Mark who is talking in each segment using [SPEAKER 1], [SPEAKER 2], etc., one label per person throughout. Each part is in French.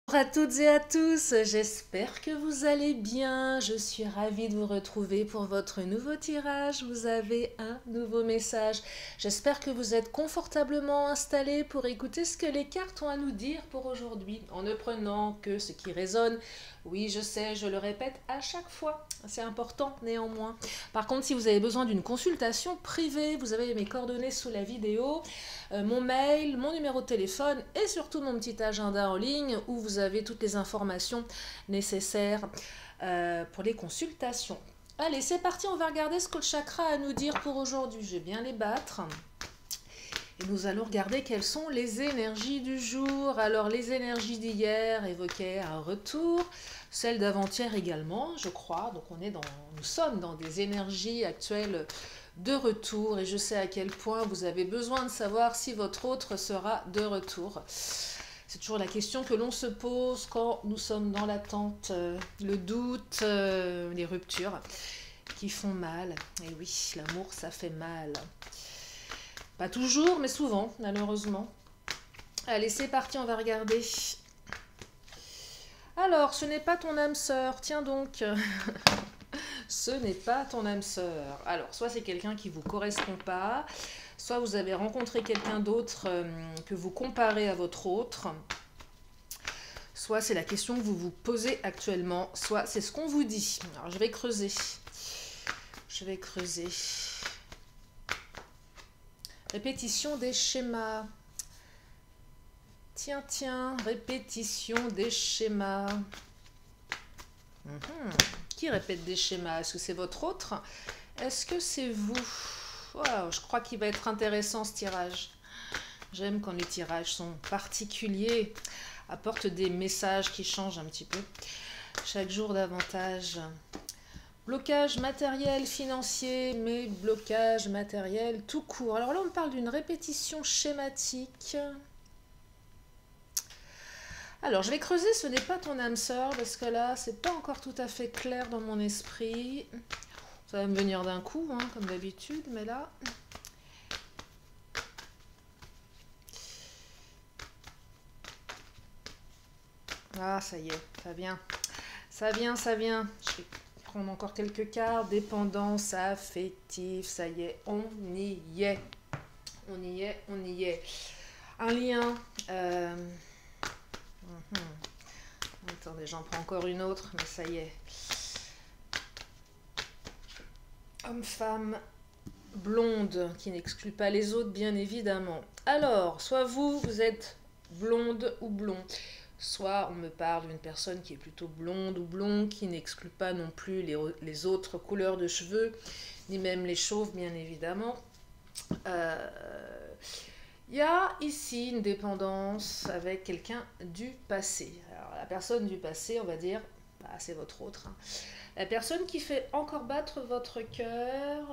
[SPEAKER 1] Bonjour à toutes et à tous, j'espère que vous allez bien. Je suis ravie de vous retrouver pour votre nouveau tirage. Vous avez un nouveau message. J'espère que vous êtes confortablement installés pour écouter ce que les cartes ont à nous dire pour aujourd'hui, en ne prenant que ce qui résonne. Oui, je sais, je le répète à chaque fois. C'est important néanmoins. Par contre, si vous avez besoin d'une consultation privée, vous avez mes coordonnées sous la vidéo, mon mail, mon numéro de téléphone et surtout mon petit agenda en ligne où vous avez toutes les informations nécessaires pour les consultations. Allez, c'est parti, on va regarder ce que le chakra a à nous dire pour aujourd'hui. Je vais bien les battre. Et nous allons regarder quelles sont les énergies du jour. Alors, les énergies d'hier évoquaient un retour, celles d'avant-hier également, je crois. Donc, nous sommes dans des énergies actuelles de retour. Et je sais à quel point vous avez besoin de savoir si votre autre sera de retour. C'est toujours la question que l'on se pose quand nous sommes dans l'attente, le doute, les ruptures qui font mal. Et oui, l'amour, ça fait mal. Pas toujours, mais souvent, malheureusement. Allez, c'est parti, on va regarder. Alors, ce n'est pas ton âme sœur, tiens donc. Ce n'est pas ton âme sœur. Alors, soit c'est quelqu'un qui ne vous correspond pas, soit vous avez rencontré quelqu'un d'autre que vous comparez à votre autre, soit c'est la question que vous vous posez actuellement, soit c'est ce qu'on vous dit. Alors, je vais creuser. Je vais creuser. Répétition des schémas. Tiens, répétition des schémas. Qui répète des schémas? Est-ce que c'est votre autre? Est-ce que c'est vous? Wow, je crois qu'il va être intéressant ce tirage. J'aime quand les tirages sont particuliers, apportent des messages qui changent un petit peu. Chaque jour davantage. Blocage matériel, financier, mais blocage matériel tout court. Alors là, on parle d'une répétition schématique. Alors, je vais creuser, ce n'est pas ton âme sœur, parce que là, c'est pas encore tout à fait clair dans mon esprit. Ça va me venir d'un coup, hein, comme d'habitude, mais là... Ah, ça y est, ça vient. Ça vient, ça vient. Je vais prendre encore quelques cartes. Dépendance affective, ça y est, on y est. On y est, on y est. Un lien... Attendez, j'en prends encore une autre, mais ça y est. Homme-femme, blonde, qui n'exclut pas les autres, bien évidemment. Alors, soit vous êtes blonde ou blond, soit on me parle d'une personne qui est plutôt blonde ou blond, qui n'exclut pas non plus les autres couleurs de cheveux, ni même les chauves, bien évidemment. Il y a ici une dépendance avec quelqu'un du passé. Alors, la personne du passé, on va dire, bah, c'est votre autre. Hein. La personne qui fait encore battre votre cœur,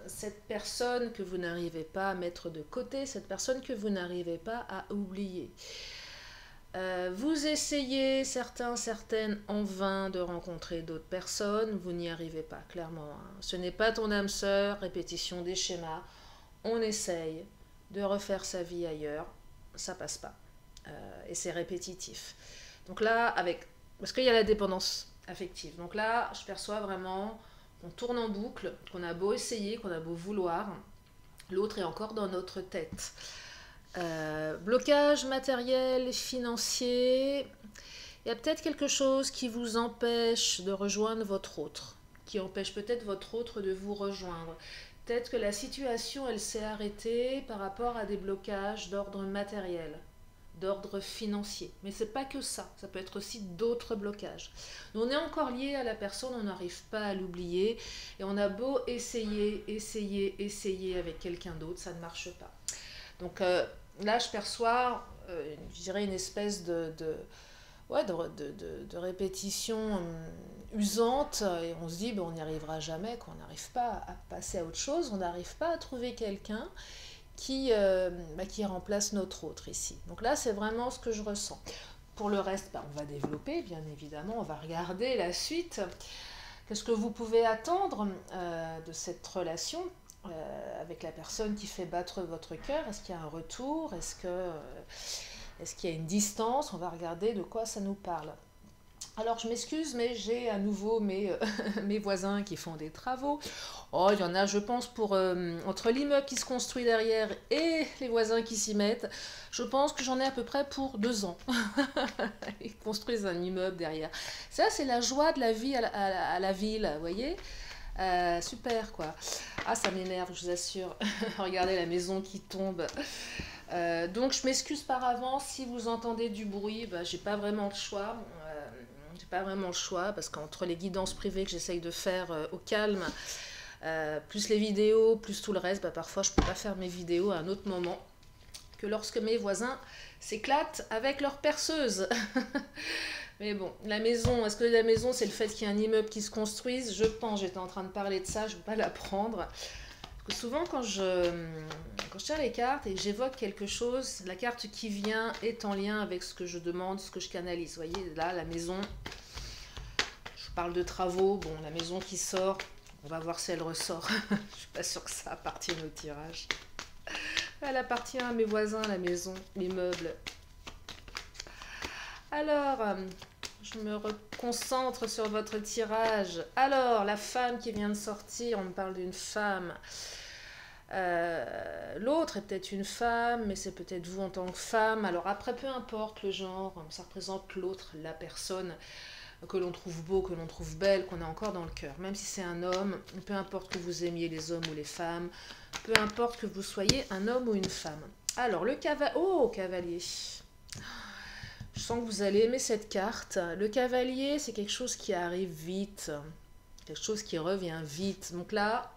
[SPEAKER 1] cette personne que vous n'arrivez pas à mettre de côté, cette personne que vous n'arrivez pas à oublier. Vous essayez, certaines, en vain de rencontrer d'autres personnes, vous n'y arrivez pas, clairement. Hein. Ce n'est pas ton âme sœur, répétition des schémas. On essaye de refaire sa vie ailleurs, ça passe pas. Et c'est répétitif. Donc là, parce qu'il y a la dépendance affective. Donc là, je perçois vraiment qu'on tourne en boucle, qu'on a beau essayer, qu'on a beau vouloir, l'autre est encore dans notre tête. Blocage matériel, financier. Il y a peut-être quelque chose qui vous empêche de rejoindre votre autre, qui empêche peut-être votre autre de vous rejoindre. Peut-être que la situation, elle s'est arrêtée par rapport à des blocages d'ordre matériel, d'ordre financier. Mais c'est pas que ça, ça peut être aussi d'autres blocages. On est encore lié à la personne, on n'arrive pas à l'oublier, et on a beau essayer avec quelqu'un d'autre, ça ne marche pas. Donc là, je perçois, je dirais, une espèce de répétition usante, et on se dit on n'y arrivera jamais, qu'on n'arrive pas à passer à autre chose, on n'arrive pas à trouver quelqu'un qui remplace notre autre ici. Donc là, c'est vraiment ce que je ressens. Pour le reste, on va développer, bien évidemment, on va regarder la suite. Qu'est-ce que vous pouvez attendre de cette relation avec la personne qui fait battre votre cœur? Est-ce qu'il y a un retour? Est-ce que Est-ce qu'il y a une distance? On va regarder de quoi ça nous parle. Alors, je m'excuse, mais j'ai à nouveau mes voisins qui font des travaux. Oh, il y en a, je pense, entre l'immeuble qui se construit derrière et les voisins qui s'y mettent, je pense que j'en ai à peu près pour 2 ans. Ils construisent un immeuble derrière. Ça, c'est la joie de la vie à la ville, vous voyez? Super, quoi. Ah, ça m'énerve, je vous assure. Regardez la maison qui tombe. Donc, je m'excuse par avance si vous entendez du bruit. Bah, j'ai pas vraiment le choix. J'ai pas vraiment le choix parce qu'entre les guidances privées que j'essaye de faire au calme, plus les vidéos, plus tout le reste, bah, parfois je peux pas faire mes vidéos à un autre moment que lorsque mes voisins s'éclatent avec leur perceuse. Mais bon, la maison, est-ce que la maison c'est le fait qu'il y ait un immeuble qui se construise? Je pense, j'étais en train de parler de ça, je ne vais pas la prendre. Parce que souvent quand je tire les cartes et que j'évoque quelque chose, la carte qui vient est en lien avec ce que je demande, ce que je canalise. Vous voyez, là, la maison, je parle de travaux, bon, la maison qui sort, on va voir si elle ressort. Je suis pas sûre que ça appartienne au tirage. Elle appartient à mes voisins, la maison, l'immeuble. Alors, je me reconcentre sur votre tirage. Alors, la femme qui vient de sortir, on me parle d'une femme. L'autre est peut-être une femme, mais c'est peut-être vous en tant que femme. Alors après, peu importe le genre, ça représente l'autre, la personne que l'on trouve beau, que l'on trouve belle, qu'on a encore dans le cœur. Même si c'est un homme, peu importe que vous aimiez les hommes ou les femmes, peu importe que vous soyez un homme ou une femme. Alors, le cavalier... Oh, cavalier. Je sens que vous allez aimer cette carte. Le cavalier, c'est quelque chose qui arrive vite, quelque chose qui revient vite. Donc là,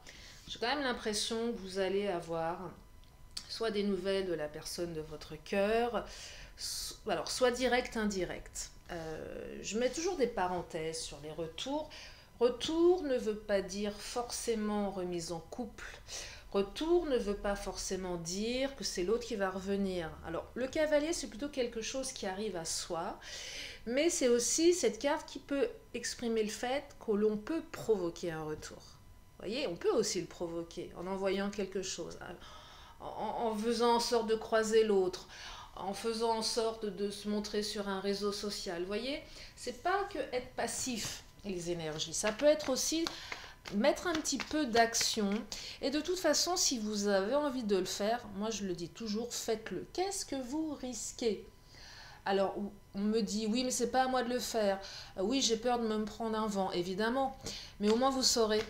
[SPEAKER 1] j'ai quand même l'impression que vous allez avoir soit des nouvelles de la personne de votre cœur, alors soit direct, indirect. Je mets toujours des parenthèses sur les retours. Retour ne veut pas dire forcément remise en couple. Retour ne veut pas forcément dire que c'est l'autre qui va revenir. Alors, le cavalier, c'est plutôt quelque chose qui arrive à soi, mais c'est aussi cette carte qui peut exprimer le fait que l'on peut provoquer un retour. Vous voyez, on peut aussi le provoquer en envoyant quelque chose, en faisant en sorte de croiser l'autre, en faisant en sorte de se montrer sur un réseau social. Vous voyez, c'est pas que être passif, les énergies. Ça peut être aussi mettre un petit peu d'action. Et de toute façon, si vous avez envie de le faire, moi je le dis toujours, faites-le. Qu'est-ce que vous risquez? Alors, on me dit, oui, mais c'est pas à moi de le faire. Oui, j'ai peur de me prendre un vent, évidemment. Mais au moins, vous saurez.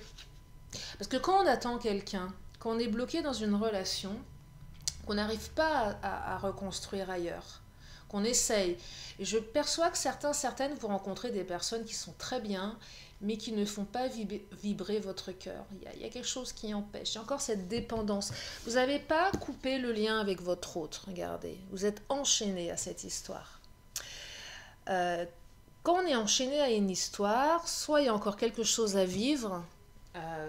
[SPEAKER 1] Parce que quand on attend quelqu'un, quand on est bloqué dans une relation, qu'on n'arrive pas à reconstruire ailleurs, qu'on essaye. Et je perçois que certaines, vous rencontrez des personnes qui sont très bien, mais qui ne font pas vibrer votre cœur. Il y a quelque chose qui empêche. Il y a encore cette dépendance. Vous n'avez pas coupé le lien avec votre autre, regardez. Vous êtes enchaîné à cette histoire. Quand on est enchaîné à une histoire, soit il y a encore quelque chose à vivre,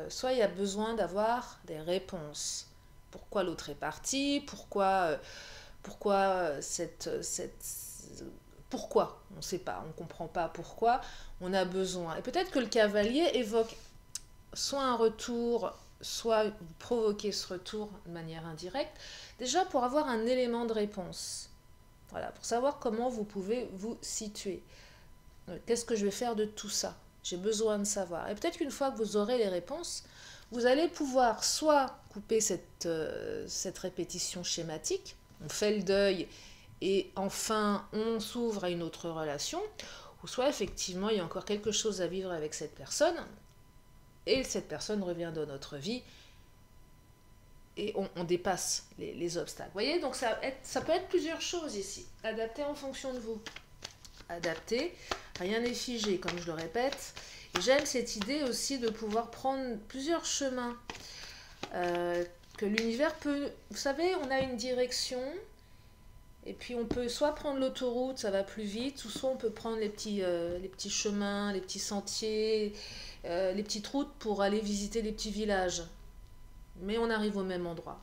[SPEAKER 1] soit il y a besoin d'avoir des réponses. Pourquoi l'autre est parti? Pourquoi pourquoi? On ne sait pas, on ne comprend pas pourquoi. On a besoin. Et peut-être que le cavalier évoque soit un retour, soit vous provoquez ce retour de manière indirecte, déjà pour avoir un élément de réponse. Voilà, pour savoir comment vous pouvez vous situer. Qu'est-ce que je vais faire de tout ça? J'ai besoin de savoir. Et peut-être qu'une fois que vous aurez les réponses, vous allez pouvoir soit couper cette répétition schématique, on fait le deuil et enfin on s'ouvre à une autre relation, ou soit effectivement il y a encore quelque chose à vivre avec cette personne, et cette personne revient dans notre vie, et on dépasse les obstacles. Vous voyez, donc ça peut être plusieurs choses ici, adapté en fonction de vous. Adapté, rien n'est figé, comme je le répète. Et j'aime cette idée aussi de pouvoir prendre plusieurs chemins, que l'univers peut... Vous savez, on a une direction, et puis on peut soit prendre l'autoroute, ça va plus vite, ou soit on peut prendre les petits chemins, les petits sentiers, les petites routes pour aller visiter les petits villages. Mais on arrive au même endroit.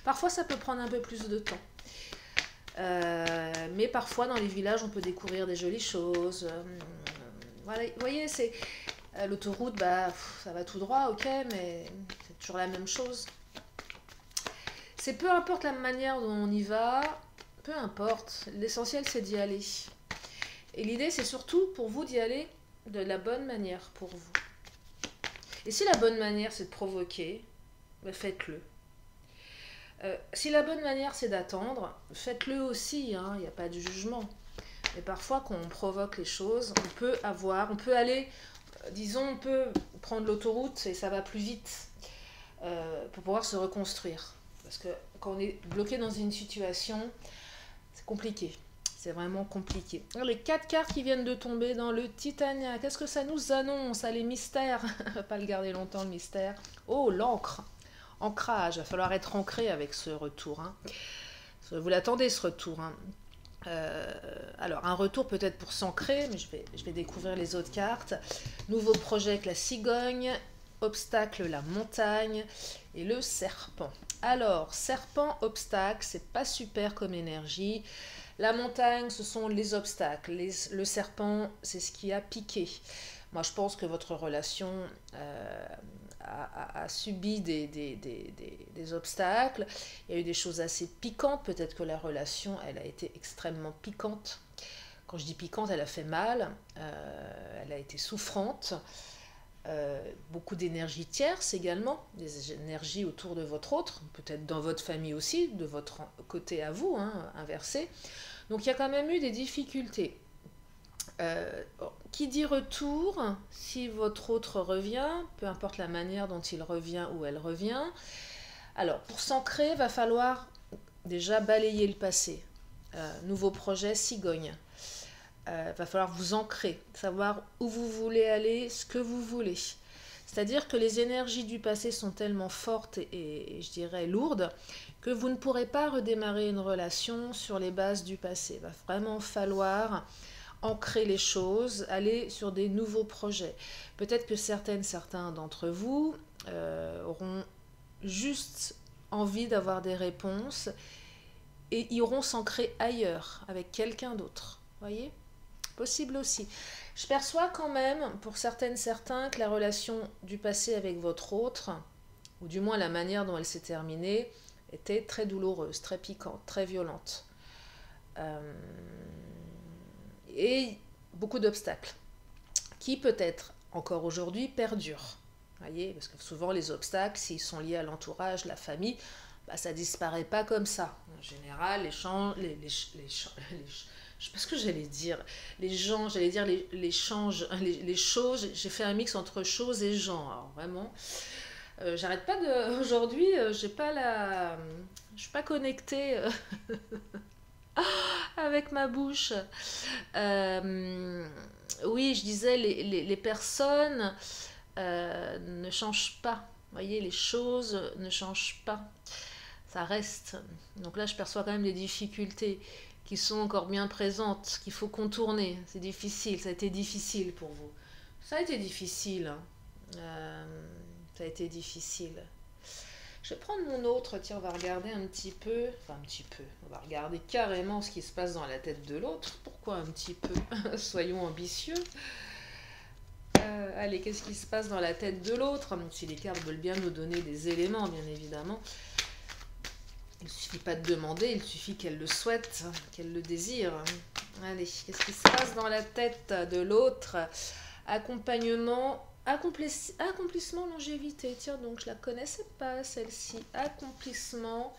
[SPEAKER 1] Parfois, ça peut prendre un peu plus de temps. Mais parfois, dans les villages, on peut découvrir des jolies choses. Voilà, vous voyez, c'est l'autoroute, ça va tout droit, ok, mais c'est toujours la même chose. C'est peu importe la manière dont on y va, peu importe. L'essentiel, c'est d'y aller. Et l'idée, c'est surtout pour vous d'y aller de la bonne manière pour vous. Et si la bonne manière, c'est de provoquer, ben faites-le. Si la bonne manière, c'est d'attendre, faites-le aussi, hein, il n'y a pas de jugement. Mais parfois, quand on provoque les choses, on peut aller, disons, on peut prendre l'autoroute et ça va plus vite pour pouvoir se reconstruire. Parce que quand on est bloqué dans une situation, c'est compliqué. C'est vraiment compliqué. Alors, les 4 cartes qui viennent de tomber dans le Titania, qu'est-ce que ça nous annonce? Les mystères. On va pas le garder longtemps, le mystère. Oh, l'encre. Ancrage. Il va falloir être ancré avec ce retour. Hein. Vous l'attendez, ce retour. Hein. Alors, un retour peut-être pour s'ancrer, mais je vais découvrir les autres cartes. Nouveau projet avec la cigogne. Obstacle, la montagne. Et le serpent. Alors, serpent, obstacle, c'est pas super comme énergie. La montagne, ce sont les obstacles. Le serpent, c'est ce qui a piqué. Moi, je pense que votre relation a subi des obstacles. Il y a eu des choses assez piquantes. Peut-être que la relation, elle a été extrêmement piquante. Quand je dis piquante, elle a fait mal. Elle a été souffrante. Beaucoup d'énergie tierce également, des énergies autour de votre autre, peut-être dans votre famille aussi, de votre côté à vous, hein, inversé. Donc il y a quand même eu des difficultés. Qui dit retour, si votre autre revient, peu importe la manière dont il revient ou elle revient, alors pour s'ancrer, il va falloir déjà balayer le passé. Nouveau projet, cigogne. Va falloir vous ancrer, savoir où vous voulez aller, ce que vous voulez. C'est-à-dire que les énergies du passé sont tellement fortes et je dirais lourdes que vous ne pourrez pas redémarrer une relation sur les bases du passé. Il va vraiment falloir ancrer les choses, aller sur des nouveaux projets. Peut-être que certains d'entre vous auront juste envie d'avoir des réponses et iront s'ancrer ailleurs, avec quelqu'un d'autre. Voyez ? Possible aussi. Je perçois quand même, pour certains, que la relation du passé avec votre autre, ou du moins la manière dont elle s'est terminée, était très douloureuse, très piquante, très violente. Et beaucoup d'obstacles, qui peut-être, encore aujourd'hui, perdurent. Voyez, parce que souvent les obstacles, s'ils sont liés à l'entourage, la famille, bah, ça disparaît pas comme ça. En général, je sais pas ce que j'allais dire. Les choses. J'ai fait un mix entre choses et gens. Alors vraiment, j'arrête pas de. Aujourd'hui, je suis pas connectée avec ma bouche. Oui, je disais, les personnes ne changent pas. Vous voyez, les choses ne changent pas. Ça reste. Donc là, je perçois quand même des difficultés qui sont encore bien présentes, qu'il faut contourner. C'est difficile, ça a été difficile pour vous. Ça a été difficile. Ça a été difficile. Je vais prendre mon autre, tiens, on va regarder un petit peu, on va regarder carrément ce qui se passe dans la tête de l'autre. Pourquoi un petit peu? Soyons ambitieux. Allez, qu'est-ce qui se passe dans la tête de l'autre? Si les cartes veulent bien nous donner des éléments, bien évidemment. Il ne suffit pas de demander, il suffit qu'elle le souhaite, qu'elle le désire. Allez, qu'est-ce qui se passe dans la tête de l'autre? Accompagnement, accomplissement, longévité. Tiens, donc je la connaissais pas celle-ci. Accomplissement,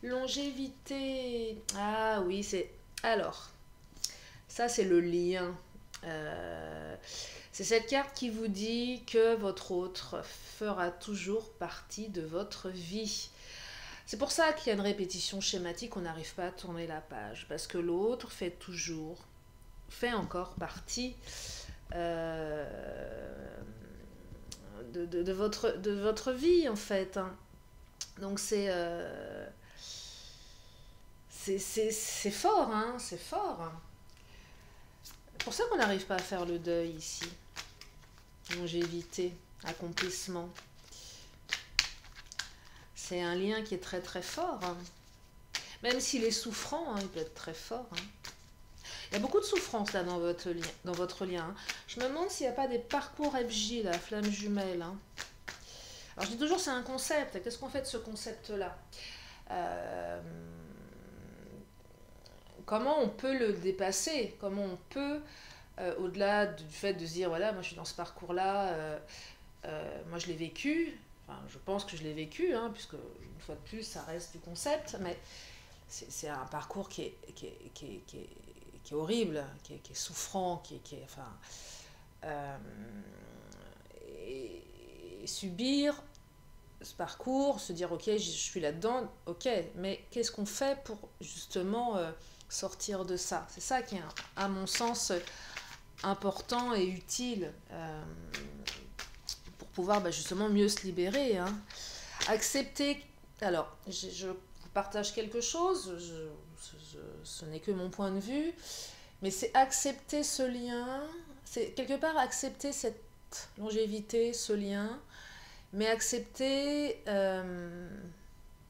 [SPEAKER 1] longévité. Ah oui, c'est... Alors, ça c'est le lien. C'est cette carte qui vous dit que votre autre fera toujours partie de votre vie. C'est pour ça qu'il y a une répétition schématique, on n'arrive pas à tourner la page, parce que l'autre fait encore partie de votre vie, en fait. Hein. Donc c'est fort, hein, c'est fort. C'est pour ça qu'on n'arrive pas à faire le deuil ici. Longévité, accomplissement. C'est un lien qui est très très fort. Hein. Même s'il est souffrant, hein, il peut être très fort. Hein. Il y a beaucoup de souffrance là dans votre lien. Hein. Je me demande s'il n'y a pas des parcours FJ, la flamme jumelle. Hein. Alors je dis toujours c'est un concept. Qu'est-ce qu'on fait de ce concept-là? comment on peut le dépasser? Comment on peut, au-delà du fait de se dire, voilà, moi je suis dans ce parcours-là, moi je l'ai vécu, enfin je pense que je l'ai vécu, hein, puisque une fois de plus ça reste du concept, mais c'est un parcours qui est horrible, qui est souffrant, enfin, euh, et subir ce parcours, se dire ok, je suis là-dedans, ok, mais qu'est-ce qu'on fait pour justement sortir de ça? C'est ça qui est, à mon sens, important et utile pour pouvoir justement mieux se libérer. Hein. Accepter, alors je vous partage quelque chose, ce n'est que mon point de vue, mais c'est accepter ce lien, c'est quelque part accepter cette longévité, ce lien, mais accepter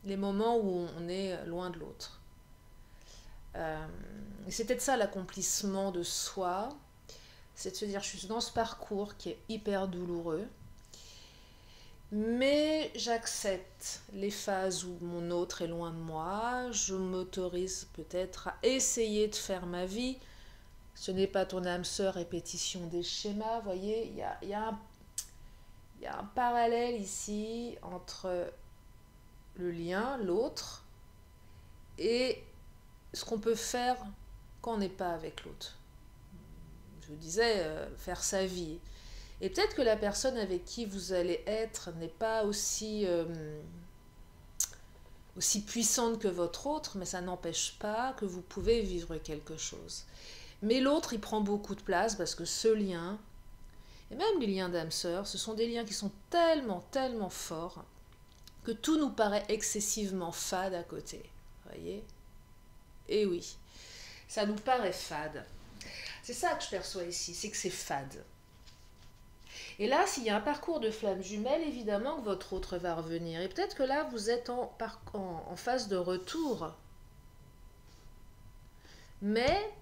[SPEAKER 1] les moments où on est loin de l'autre. Et c'est peut-être ça l'accomplissement de soi, c'est de se dire je suis dans ce parcours qui est hyper douloureux, mais j'accepte les phases où mon autre est loin de moi, je m'autorise peut-être à essayer de faire ma vie. Ce n'est pas ton âme sœur, répétition des schémas, vous voyez, il y a un parallèle ici entre le lien, l'autre, et ce qu'on peut faire quand on n'est pas avec l'autre. Je vous disais, faire sa vie. Et peut-être que la personne avec qui vous allez être n'est pas aussi puissante que votre autre, mais ça n'empêche pas que vous pouvez vivre quelque chose. Mais l'autre, il prend beaucoup de place parce que ce lien, et même les liens d'âme sœur, ce sont des liens qui sont tellement, tellement forts que tout nous paraît excessivement fade à côté. Vous voyez? Et oui, ça nous paraît fade. C'est ça que je perçois ici, c'est que c'est fade. Et là, s'il y a un parcours de flamme jumelle, évidemment que votre autre va revenir. Et peut-être que là, vous êtes en phase de retour. Mais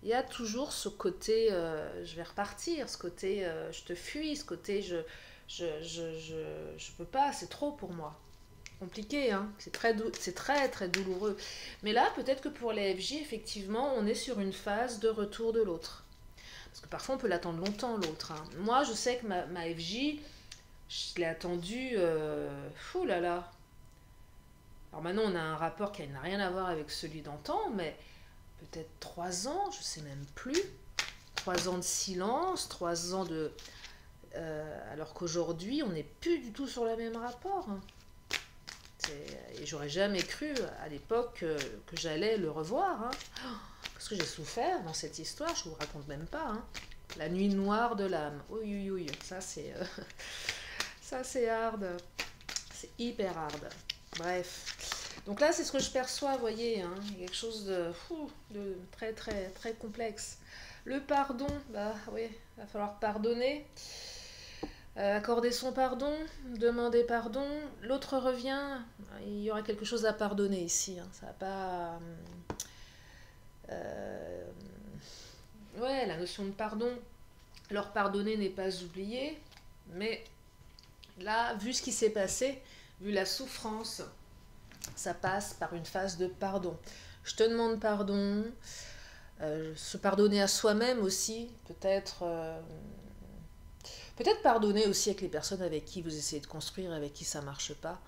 [SPEAKER 1] il y a toujours ce côté je vais repartir, ce côté je te fuis, ce côté je peux pas, c'est trop pour moi. Compliqué, hein, c'est très très douloureux. Mais là, peut-être que pour les FJ, effectivement, on est sur une phase de retour de l'autre. Parce que parfois, on peut l'attendre longtemps, l'autre. Hein. Moi, je sais que ma FJ, je l'ai attendue, fou là là. Alors maintenant, on a un rapport qui n'a rien à voir avec celui d'antan, mais peut-être 3 ans, je sais même plus. 3 ans de silence, 3 ans de... alors qu'aujourd'hui, on n'est plus du tout sur le même rapport. Hein. Et j'aurais jamais cru à l'époque que j'allais le revoir. Hein. Parce que j'ai souffert dans cette histoire, je ne vous raconte même pas. Hein. La nuit noire de l'âme. Oui, oui, oui, ça c'est ça c'est hard. C'est hyper hard. Bref. Donc là, c'est ce que je perçois, vous voyez. Hein. Il y a quelque chose de très, très, très complexe. Le pardon, bah oui, il va falloir pardonner. Accorder son pardon, demander pardon, l'autre revient, il y aura quelque chose à pardonner ici, hein. Ça va pas... ouais, la notion de pardon, leur pardonner n'est pas oublié, mais là, vu ce qui s'est passé, vu la souffrance, ça passe par une phase de pardon. Je te demande pardon, se pardonner à soi-même aussi, peut-être... Peut-être pardonner aussi avec les personnes avec qui vous essayez de construire, avec qui ça ne marche pas.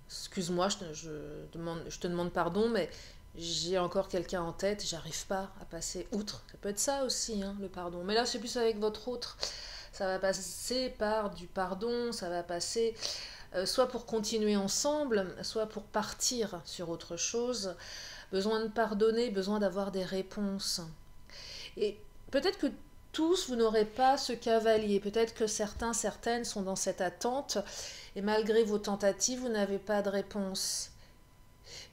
[SPEAKER 1] Excuse-moi, je te demande pardon, mais j'ai encore quelqu'un en tête, j'arrive pas à passer outre. Ça peut être ça aussi, hein, le pardon. Mais là, c'est plus avec votre autre. Ça va passer par du pardon, ça va passer soit pour continuer ensemble, soit pour partir sur autre chose. Besoin de pardonner, besoin d'avoir des réponses. Et peut-être que tous, vous n'aurez pas ce cavalier. Peut-être que certaines sont dans cette attente et malgré vos tentatives, vous n'avez pas de réponse.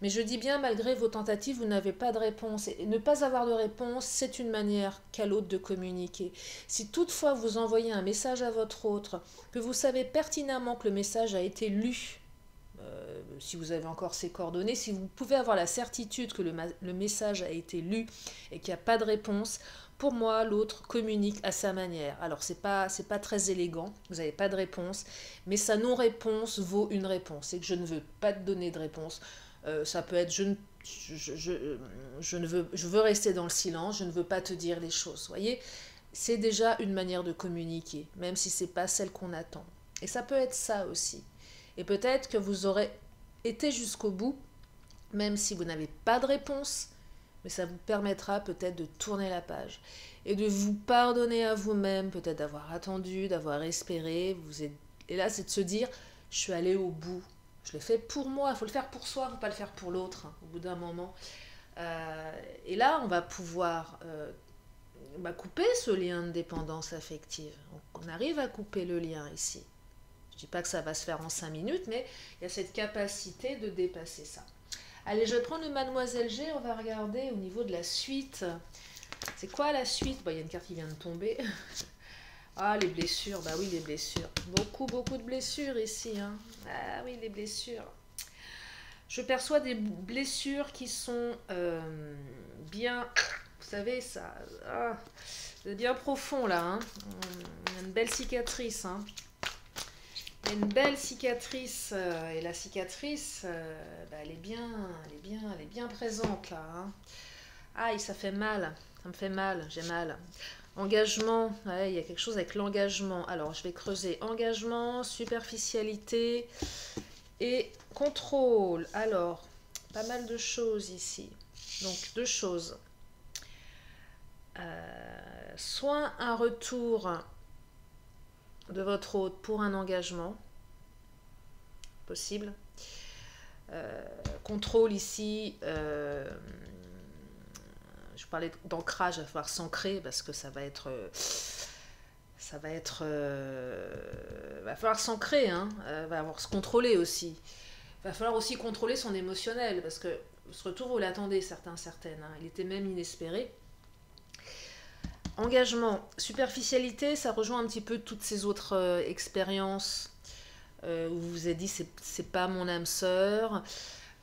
[SPEAKER 1] Mais je dis bien, malgré vos tentatives, vous n'avez pas de réponse. Et ne pas avoir de réponse, c'est une manière qu'a l'autre de communiquer. Si toutefois vous envoyez un message à votre autre, que vous savez pertinemment que le message a été lu, si vous avez encore ses coordonnées, si vous pouvez avoir la certitude que le message a été lu et qu'il n'y a pas de réponse, pour moi, l'autre communique à sa manière. Alors, c'est pas très élégant, vous n'avez pas de réponse, mais sa non-réponse vaut une réponse. C'est que je ne veux pas te donner de réponse. Ça peut être je veux rester dans le silence, je ne veux pas te dire les choses. Vous voyez, c'est déjà une manière de communiquer, même si c'est pas celle qu'on attend. Et ça peut être ça aussi. Et peut-être que vous aurez été jusqu'au bout, même si vous n'avez pas de réponse, mais ça vous permettra peut-être de tourner la page et de vous pardonner à vous-même, peut-être d'avoir attendu, d'avoir espéré. Et là, c'est de se dire, je suis allé au bout. Je l'ai fait pour moi. Il faut le faire pour soi, il ne faut pas le faire pour l'autre, hein, au bout d'un moment. Et là, on va pouvoir couper ce lien de dépendance affective. On arrive à couper le lien ici. Je ne dis pas que ça va se faire en 5 minutes, mais il y a cette capacité de dépasser ça. Allez, je vais prendre le Mademoiselle G, on va regarder au niveau de la suite. C'est quoi la suite? Il y a une carte qui vient de tomber. Ah, les blessures, bah oui, les blessures. Beaucoup de blessures ici. Hein. Ah oui, les blessures. Je perçois des blessures qui sont bien... Vous savez, ça... c'est bien profond, là. Hein. On a une belle cicatrice, hein. Une belle cicatrice, et la cicatrice, elle est bien présente là. Hein. Aïe, ça fait mal, ça me fait mal, j'ai mal. Engagement, ouais, il y a quelque chose avec l'engagement. Alors, je vais creuser engagement, superficialité et contrôle. Alors, pas mal de choses ici. Donc, 2 choses. Soit un retour de votre hôte pour un engagement possible. Contrôle ici, je parlais d'ancrage, il va falloir s'ancrer parce que ça va falloir s'ancrer, hein, va falloir se contrôler aussi. Va falloir aussi contrôler son émotionnel parce que ce retour vous l'attendez certaines, hein, il était même inespéré. Engagement, superficialité, ça rejoint un petit peu toutes ces autres expériences où vous vous êtes dit c'est pas mon âme sœur.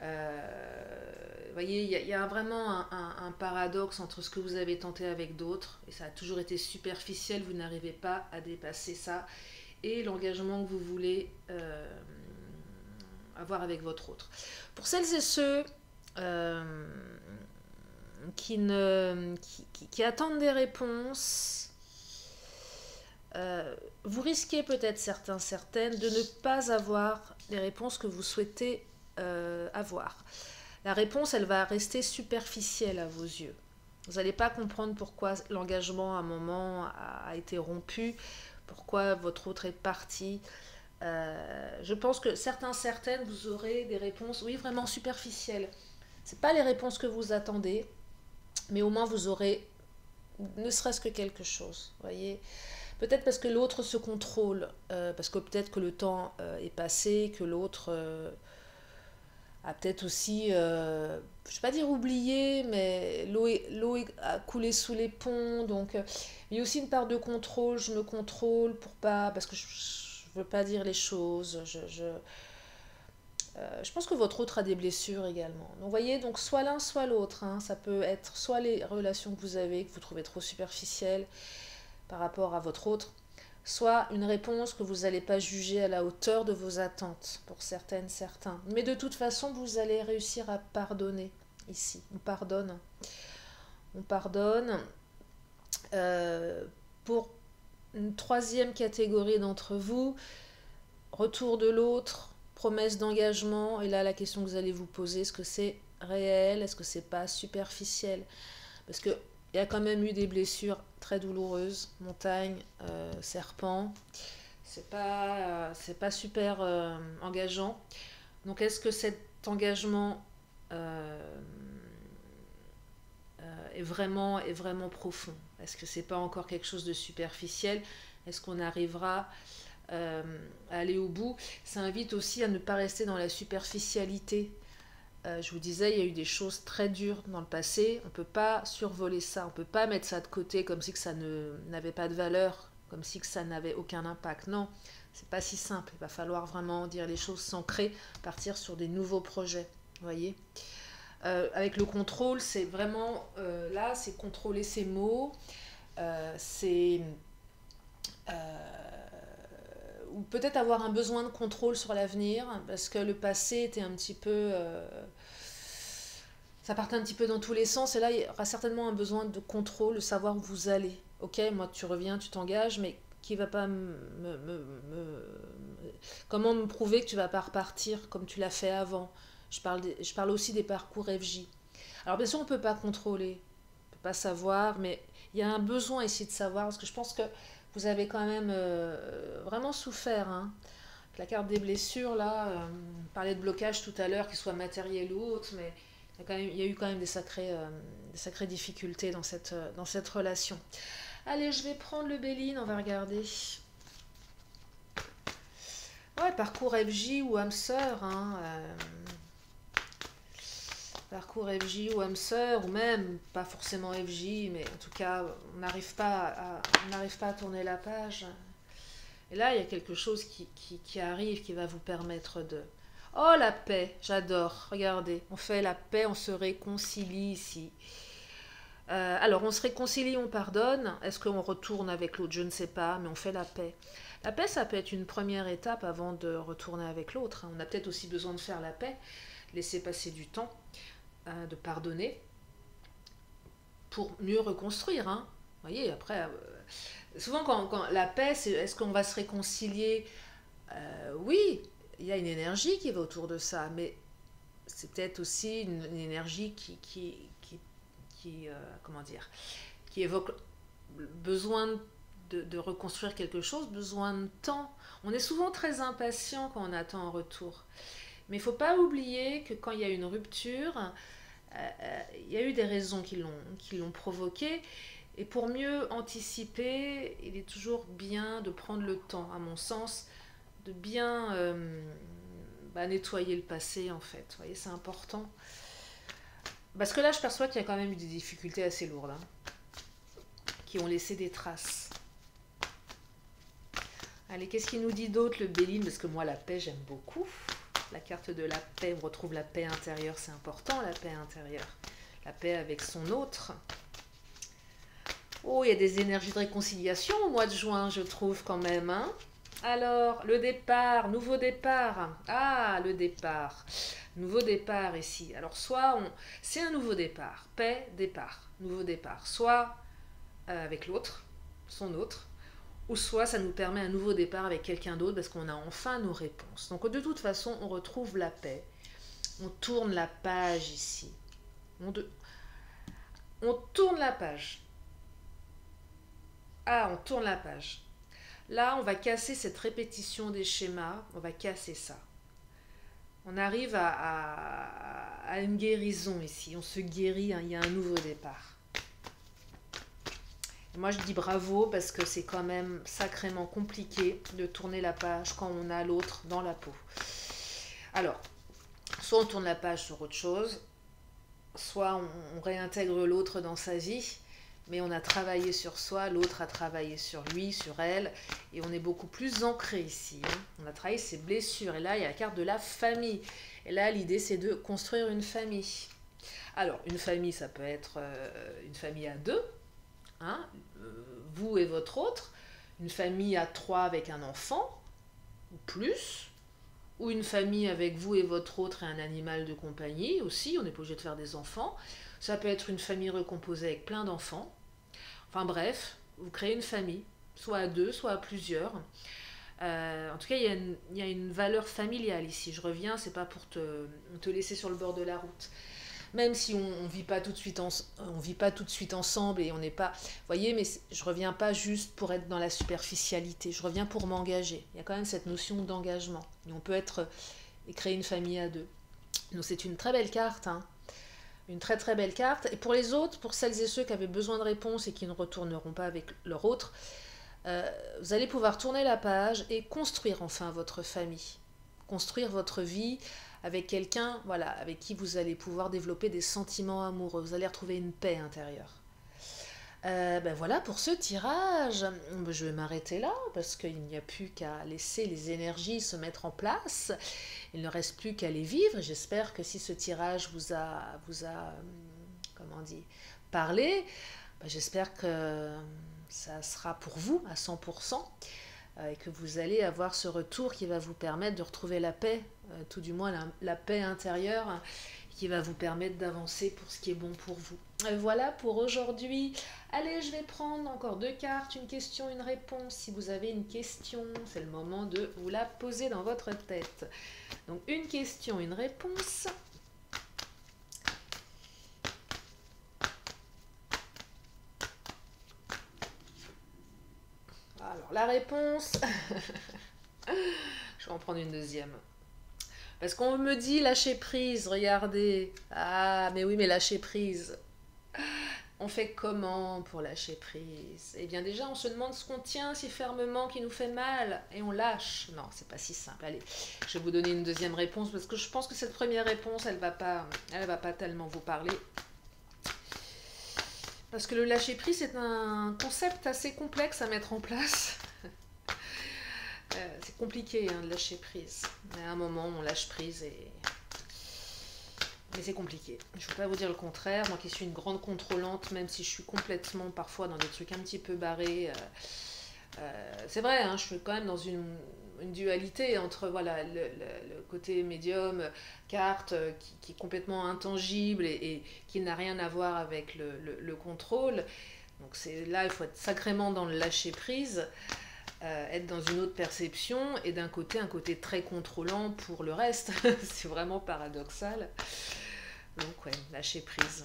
[SPEAKER 1] Vous voyez, il y a vraiment un paradoxe entre ce que vous avez tenté avec d'autres, et ça a toujours été superficiel, vous n'arrivez pas à dépasser ça, et l'engagement que vous voulez avoir avec votre autre. Pour celles et ceux qui attendent des réponses, vous risquez peut-être certaines de ne pas avoir les réponses que vous souhaitez avoir. La réponse, elle va rester superficielle à vos yeux. Vous n'allez pas comprendre pourquoi l'engagement à un moment a été rompu, pourquoi votre autre est parti. Je pense que certaines, vous aurez des réponses, oui, vraiment superficielles. Ce n'est pas les réponses que vous attendez, mais au moins vous aurez ne serait-ce que quelque chose, voyez. Peut-être parce que l'autre se contrôle, parce que peut-être que le temps est passé, que l'autre a peut-être aussi, je ne vais pas dire oublié, mais l'eau a coulé sous les ponts, donc il y a aussi une part de contrôle, je me contrôle pour pas, parce que je ne veux pas dire les choses, je pense que votre autre a des blessures également. Donc vous voyez, donc soit l'un, soit l'autre. Hein. Ça peut être soit les relations que vous avez, que vous trouvez trop superficielles par rapport à votre autre, soit une réponse que vous n'allez pas juger à la hauteur de vos attentes pour certains. Mais de toute façon, vous allez réussir à pardonner ici. On pardonne. Pour une 3e catégorie d'entre vous, retour de l'autre, promesse d'engagement, et là la question que vous allez vous poser, est-ce que c'est réel, est-ce que c'est pas superficiel? Parce qu'il y a quand même eu des blessures très douloureuses, montagne, serpent, c'est pas super engageant. Donc est-ce que cet engagement est vraiment profond? Est-ce que c'est pas encore quelque chose de superficiel? Est-ce qu'on arrivera à aller au bout? Ça invite aussi à ne pas rester dans la superficialité. Je vous disais, il y a eu des choses très dures dans le passé, on ne peut pas survoler ça, on ne peut pas mettre ça de côté comme si que ça n'avait pas de valeur, comme si que ça n'avait aucun impact. Non, c'est pas si simple, il va falloir vraiment dire les choses, s'ancrer, partir sur des nouveaux projets, vous voyez. Avec le contrôle, c'est vraiment, là, c'est contrôler ses mots, ou peut-être avoir un besoin de contrôle sur l'avenir, parce que le passé était un petit peu Ça part un petit peu dans tous les sens et là, il y aura certainement un besoin de contrôle, de savoir où vous allez. Ok, moi tu reviens, tu t'engages, mais qui va pas comment me prouver que tu vas pas repartir comme tu l'as fait avant? Je parle aussi des parcours FJ. Alors bien sûr, on ne peut pas contrôler, on ne peut pas savoir, mais il y a un besoin ici de savoir, parce que je pense que vous avez quand même vraiment souffert. Hein. La carte des blessures, là, on parlait de blocage tout à l'heure, qu'il soit matériel ou autre, mais il y a eu quand même des sacrées difficultés dans cette relation. Allez, je vais prendre le Béline, on va regarder. Ouais, parcours FJ ou âme sœur, hein, parcours FJ ou âme sœur, ou même pas forcément FJ, mais en tout cas, on n'arrive pas à tourner la page. Et là, il y a quelque chose qui arrive, qui va vous permettre de... Oh, la paix, j'adore. Regardez, on fait la paix, on se réconcilie ici. Alors, on se réconcilie, on pardonne. Est-ce qu'on retourne avec l'autre? Je ne sais pas, mais on fait la paix. La paix, ça peut être une première étape avant de retourner avec l'autre. On a peut-être aussi besoin de faire la paix, laisser passer du temps, de pardonner, pour mieux reconstruire. Hein. Vous voyez, après, souvent quand la paix, c'est est-ce qu'on va se réconcilier? Oui, il y a une énergie qui va autour de ça, mais c'est peut-être aussi une énergie comment dire, qui évoque besoin de reconstruire quelque chose, besoin de temps. On est souvent très impatient quand on attend un retour. Mais il ne faut pas oublier que quand il y a une rupture, il y a eu des raisons qui l'ont provoqué. Et pour mieux anticiper, il est toujours bien de prendre le temps, à mon sens, de bien nettoyer le passé, en fait. Vous voyez, c'est important. Parce que là, je perçois qu'il y a quand même eu des difficultés assez lourdes, hein, qui ont laissé des traces. Allez, qu'est-ce qu'il nous dit d'autre, le Béline? Parce que moi, la paix, j'aime beaucoup. La carte de la paix, on retrouve la paix intérieure, c'est important, la paix intérieure. La paix avec son autre. Oh, il y a des énergies de réconciliation au mois de juin, je trouve, quand même. Hein. Alors, le départ, nouveau départ. Ah, le départ. Nouveau départ ici. Alors, c'est un nouveau départ. Paix, départ. Nouveau départ. Soit avec l'autre, son autre, ou soit ça nous permet un nouveau départ avec quelqu'un d'autre parce qu'on a enfin nos réponses. Donc, de toute façon, on retrouve la paix. On tourne la page ici. On tourne la page. Ah, on tourne la page. Là, on va casser cette répétition des schémas, on va casser ça. On arrive à une guérison ici, on se guérit, hein, il y a un nouveau départ. Et moi, je dis bravo parce que c'est quand même sacrément compliqué de tourner la page quand on a l'autre dans la peau. Alors, soit on tourne la page sur autre chose, soit on réintègre l'autre dans sa vie, mais on a travaillé sur soi, l'autre a travaillé sur lui, sur elle, et on est beaucoup plus ancré ici. Hein. On a travaillé ses blessures, et là, il y a la carte de la famille. Et là, l'idée, c'est de construire une famille. Alors, une famille, ça peut être une famille à deux, hein, vous et votre autre, une famille à trois avec un enfant, ou plus, ou une famille avec vous et votre autre et un animal de compagnie aussi, on n'est pas obligé de faire des enfants. Ça peut être une famille recomposée avec plein d'enfants. Enfin bref, vous créez une famille, soit à deux, soit à plusieurs. En tout cas, il y a une valeur familiale ici. Je reviens, c'est pas pour te laisser sur le bord de la route. Même si on vit pas tout de suite on vit pas tout de suite ensemble et on n'est pas, vous voyez, mais je reviens pas juste pour être dans la superficialité. Je reviens pour m'engager. Il y a quand même cette notion d'engagement. Et on peut être et créer une famille à deux. Donc c'est une très belle carte, hein. Une très très belle carte. Et pour les autres, pour celles et ceux qui avaient besoin de réponses et qui ne retourneront pas avec leur autre, vous allez pouvoir tourner la page et construire enfin votre famille. Construire votre vie avec quelqu'un, voilà, avec qui vous allez pouvoir développer des sentiments amoureux. Vous allez retrouver une paix intérieure. Voilà pour ce tirage. Je vais m'arrêter là parce qu'il n'y a plus qu'à laisser les énergies se mettre en place. Il ne reste plus qu'à les vivre. J'espère que si ce tirage vous a comment on dit, parlé, j'espère que ça sera pour vous à 100%. Et que vous allez avoir ce retour qui va vous permettre de retrouver la paix, tout du moins la paix intérieure qui va vous permettre d'avancer pour ce qui est bon pour vous. Voilà pour aujourd'hui. Allez, je vais prendre encore 2 cartes, une question, une réponse. Si vous avez une question, c'est le moment de vous la poser dans votre tête. Donc une question, une réponse. Alors la réponse, je vais en prendre une deuxième. Parce qu'on me dit lâcher prise, regardez. Ah, mais oui, mais lâcher prise. On fait comment pour lâcher prise? Eh bien déjà, on se demande ce qu'on tient si fermement qui nous fait mal et on lâche. Non, c'est pas si simple. Allez, je vais vous donner une deuxième réponse parce que je pense que cette première réponse, elle va pas tellement vous parler. Parce que le lâcher prise, c'est un concept assez complexe à mettre en place. C'est compliqué de lâcher prise. Mais à un moment, on lâche prise mais c'est compliqué. Je ne peux pas vous dire le contraire. Moi qui suis une grande contrôlante, même si je suis complètement parfois dans des trucs un petit peu barrés. C'est vrai, je suis quand même dans une dualité entre voilà, le côté médium, carte, qui est complètement intangible et qui n'a rien à voir avec le contrôle. Donc là, il faut être sacrément dans le lâcher prise. Être dans une autre perception et d'un côté un côté très contrôlant pour le reste. C'est vraiment paradoxal. Donc ouais, lâcher prise.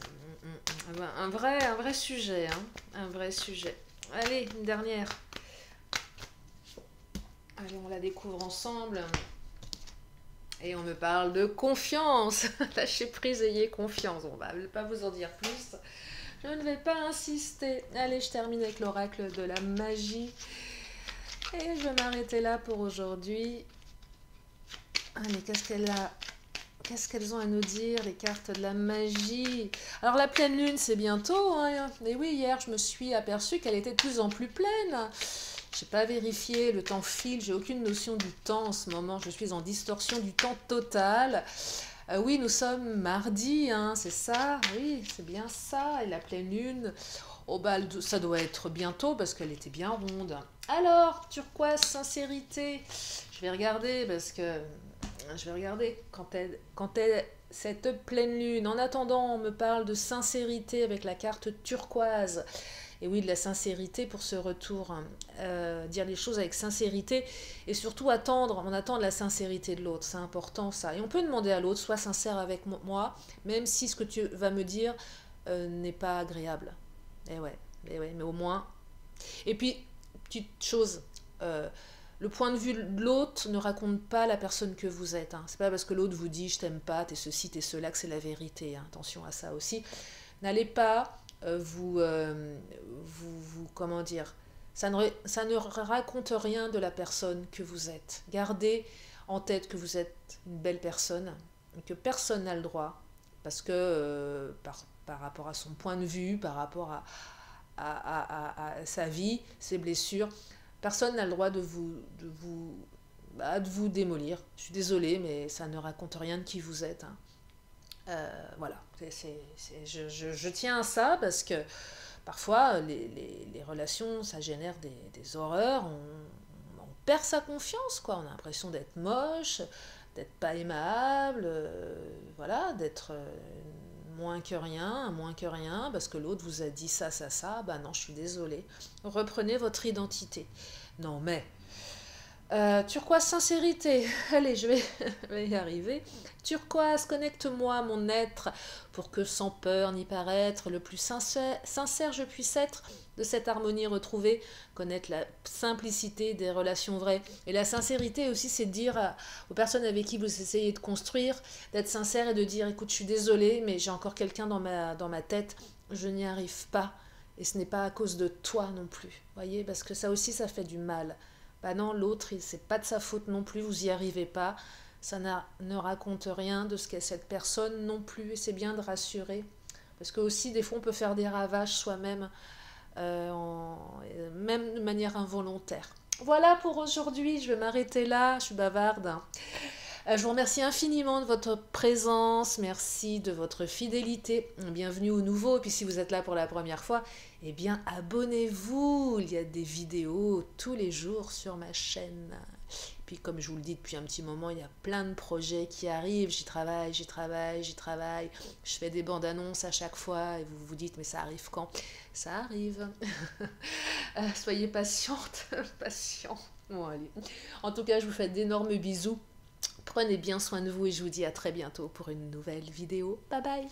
[SPEAKER 1] Un vrai sujet, un vrai sujet. Allez, une dernière. Allez, on la découvre ensemble. Et on me parle de confiance. Lâcher prise, ayez confiance. On va pas vous en dire plus. Je ne vais pas insister. Allez, je termine avec l'oracle de la magie. Et je vais m'arrêter là pour aujourd'hui. Allez, qu'est-ce qu'elles ont à nous dire, les cartes de la magie? Alors la pleine lune, c'est bientôt. Et oui, hier, je me suis aperçue qu'elle était de plus en plus pleine. Je n'ai pas vérifié, le temps file, j'ai aucune notion du temps en ce moment. Je suis en distorsion du temps total. Oui, nous sommes mardi, c'est ça. Oui, c'est bien ça. Et la pleine lune... Oh bah, ça doit être bientôt parce qu'elle était bien ronde. Alors, turquoise, sincérité. Je vais regarder parce que... Je vais regarder quand est cette pleine lune. En attendant, on me parle de sincérité avec la carte turquoise. Et oui, de la sincérité pour ce retour. Dire les choses avec sincérité. Et surtout attendre. On attend de la sincérité de l'autre. C'est important ça. Et on peut demander à l'autre, sois sincère avec moi, même si ce que tu vas me dire n'est pas agréable. Mais au moins. Et puis, petite chose, le point de vue de l'autre ne raconte pas la personne que vous êtes. C'est pas parce que l'autre vous dit je t'aime pas, t'es ceci, t'es cela que c'est la vérité. Attention à ça aussi. N'allez pas comment dire, ça ne raconte rien de la personne que vous êtes. Gardez en tête que vous êtes une belle personne, que personne n'a le droit, parce que par rapport à son point de vue, par rapport à sa vie, ses blessures, personne n'a le droit de vous démolir. Je suis désolée, mais ça ne raconte rien de qui vous êtes. Voilà, je tiens à ça parce que parfois les relations, ça génère des horreurs, on perd sa confiance, quoi. On a l'impression d'être moche, d'être pas aimable, voilà, d'être moins que rien, parce que l'autre vous a dit ça, bah non, je suis désolée. Reprenez votre identité. Non, mais... turquoise, sincérité. Allez, je vais y arriver. Turquoise, connecte-moi, mon être, pour que sans peur ni paraître, le plus sincère je puisse être de cette harmonie retrouvée, connaître la simplicité des relations vraies. Et la sincérité aussi, c'est de dire aux personnes avec qui vous essayez de construire, d'être sincère et de dire, écoute, je suis désolée, mais j'ai encore quelqu'un dans ma tête, je n'y arrive pas. Et ce n'est pas à cause de toi non plus. Voyez, parce que ça aussi, ça fait du mal. Bah non, l'autre, c'est pas de sa faute non plus, vous y arrivez pas. Ça ne raconte rien de ce qu'est cette personne non plus. Et c'est bien de rassurer. Parce que aussi, des fois, on peut faire des ravages soi-même, même de manière involontaire. Voilà pour aujourd'hui, je vais m'arrêter là, je suis bavarde. Je vous remercie infiniment de votre présence, merci de votre fidélité, bienvenue aux nouveaux, et puis si vous êtes là pour la première fois, eh bien abonnez-vous, il y a des vidéos tous les jours sur ma chaîne. Puis comme je vous le dis depuis un petit moment, il y a plein de projets qui arrivent, j'y travaille, j'y travaille, j'y travaille. Je fais des bandes annonces à chaque fois et vous vous dites mais ça arrive quand? Ça arrive. Soyez patiente, patient. Bon allez. En tout cas, je vous fais d'énormes bisous. Prenez bien soin de vous et je vous dis à très bientôt pour une nouvelle vidéo. Bye bye!